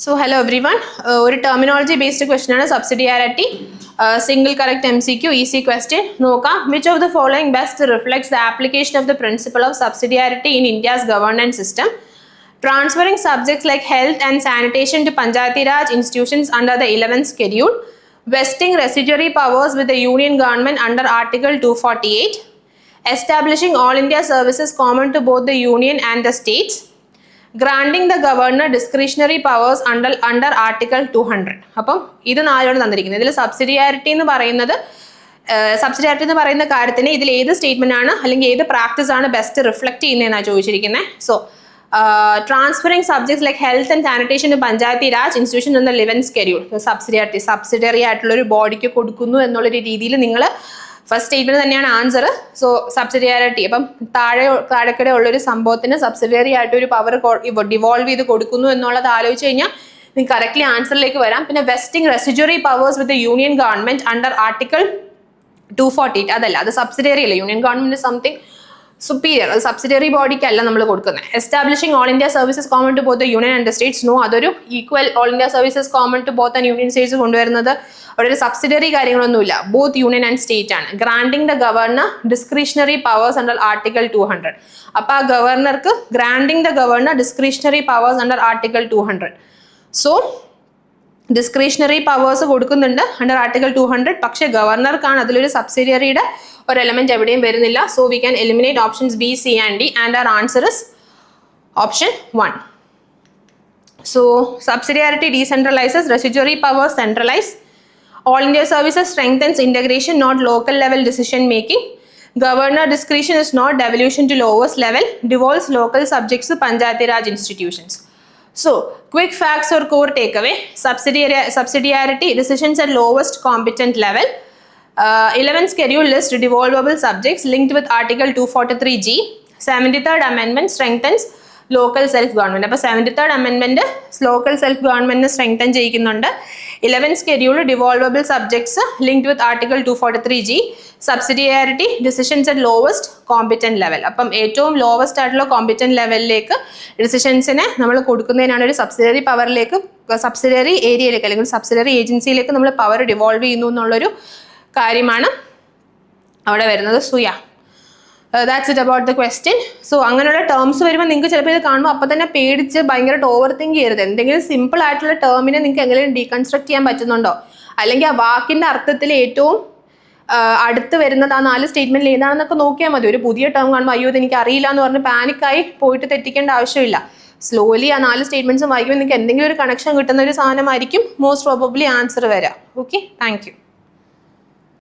So hello everyone. ഒരു terminology based question ആണ് subsidiarity. Single correct MCQ easy question. നോക്കാം. Which of the following best reflects the application of the principle of subsidiarity in India's governance system? Transferring subjects like health and sanitation to Panchayati Raj institutions under the 11th schedule. Vesting residuary powers with the union government under Article 248. Establishing all India services common to both the union and the states. Granting the governor discretionary powers under Article 200. അപ്പം ഇത് നാലോട് തന്നിരിക്കുന്നത്. ഇതിൽ സബ്സിഡിയാരിറ്റി എന്ന് പറയുന്ന കാര്യത്തിന് ഇതിൽ ഏത് statement ആണ് അല്ലെങ്കിൽ ഏത് പ്രാക്ടീസ് ആണ് ബെസ്റ്റ് റിഫ്ലക്ട് ചെയ്യുന്നതെന്നാണ് ചോദിച്ചിരിക്കുന്നത്. So transferring subjects like health and sanitation to panchayati raj institution എന്ന 11th സ്കെഡ്യൂൾ സബ്സിഡറി ആയിട്ടുള്ള ഒരു ബോഡിക്ക് കൊടുക്കുന്നു എന്നുള്ളൊരു രീതിയിൽ നിങ്ങൾ ഫസ്റ്റ് സ്റ്റേറ്റ്മെന്റ് തന്നെയാണ് ആൻസർ. സോ സബ്സിഡിയാരിറ്റി അപ്പം താഴെക്കിടെ ഉള്ളൊരു സംഭവത്തിന് സബ്സിഡിയറി ആയിട്ട് ഒരു പവർ ഡിവോൾവ് ചെയ്ത് കൊടുക്കുന്നു എന്നുള്ളത് ആലോചിച്ച് കഴിഞ്ഞാൽ നിങ്ങൾക്ക് കറക്റ്റ്ലി ആൻസറിലേക്ക് വരാം. പിന്നെ vesting residuary powers with union government under article 248 അതല്ല, അത് സബ്സിഡിയറി അല്ല. യൂണിയൻ ഗവൺമെന്റ് സംതിങ് സുപ്പീരിയർ, അത് സബ്സിഡിയറി ബോഡിക്ക് അല്ല നമ്മൾ കൊടുക്കുന്നത്. Establishing all India services common to both union and states no, അതൊരു equal all India services common to both and union states കൊണ്ടുവരുന്നത് അവിടെ ഒരു സബ്സിഡിയറി കാര്യങ്ങളൊന്നുമില്ല, ബോത്ത് യൂണിയൻ ആൻഡ് സ്റ്റേറ്റ് ആണ്. Granting the governor discretionary powers under article 200. അപ്പൊ ആ ഗവർണർക്ക് granting the governor discretionary powers under article 200. So discretionary powers കൊടുക്കുന്നുണ്ട് under article 200, പക്ഷെ ഗവർണർക്കാണ് അതിലൊരു സബ്സിഡിയറിയുടെ ഒരു എലമെന്റ് എവിടെയും വരുന്നില്ല. So we can eliminate options B, C and D and our answer is option 1. So subsidiarity decentralizes, residuary powers centralize. All India services strengthens integration, not local level decision making. Governor discretion is not devolution to lowest level, devolves local subjects to Panchayati Raj institutions. So quick facts or core takeaway: subsidiarity decisions at lowest competent level. 11th schedule list devolvable subjects linked with Article 243G. 73rd amendment strengthens local self government. അപ്പൊ 73rd amendment local self ഗവൺമെന്റിനെ strengthen ചെയ്യിക്കുന്നുണ്ട്. 11th schedule devolvable subjects linked with article 243G. Subsidiarity decisions at lowest competent level. അപ്പം ഏറ്റവും lowest ആയിട്ടുള്ള competent ലെവലിലേക്ക് ഡിസിഷൻസിനെ നമ്മൾ കൊടുക്കുന്നതിനാണ് ഒരു subsidiary പവറിലേക്ക്, subsidiary ഏരിയയിലേക്ക് അല്ലെങ്കിൽ സബ്സിഡിയറി ഏജൻസിയിലേക്ക് നമ്മൾ പവർ ഡിവോൾവ് ചെയ്യുന്നു എന്നുള്ളൊരു കാര്യമാണ് അവിടെ വരുന്നത്. സുയ that's it about the question. So അങ്ങനെയുള്ള ടേംസ് വരുമ്പോൾ നിങ്ങൾക്ക് ചിലപ്പോൾ ഇത് കാണുമ്പോൾ അപ്പം തന്നെ പേടിച്ച് ഭയങ്കരമായിട്ട് ഓവർ തിങ്ക് ചെയ്യരുത്. എന്തെങ്കിലും സിമ്പിൾ ആയിട്ടുള്ള ടേമിനെ നിങ്ങൾക്ക് എങ്ങനെ ഡീകൺസ്ട്രക്ട് ചെയ്യാൻ പറ്റുന്നുണ്ടോ, അല്ലെങ്കിൽ ആ വാക്കിന്റെ അർത്ഥത്തിൽ ഏറ്റവും അടുത്ത് വരുന്നത് ആ 4 സ്റ്റേറ്റ്മെന്റിൽ ഏതാണെന്നൊക്കെ നോക്കിയാൽ മതി. ഒരു പുതിയ ടേം കാണുമ്പോൾ അയ്യോ ഇത് എനിക്ക് അറിയില്ല എന്ന് പറഞ്ഞ് പാനിക്കായി പോയിട്ട് തെറ്റിക്കേണ്ട ആവശ്യമില്ല. സ്ലോലി ആ 4 സ്റ്റേറ്റ്മെന്റ്സും വായിക്കുമ്പോൾ നിങ്ങൾക്ക് എന്തെങ്കിലും ഒരു കണക്ഷൻ കിട്ടുന്ന ഒരു സാധനമായിരിക്കും മോസ്റ്റ് പ്രോബബ്ലി ആൻസർ വരാം. Okay, thank you.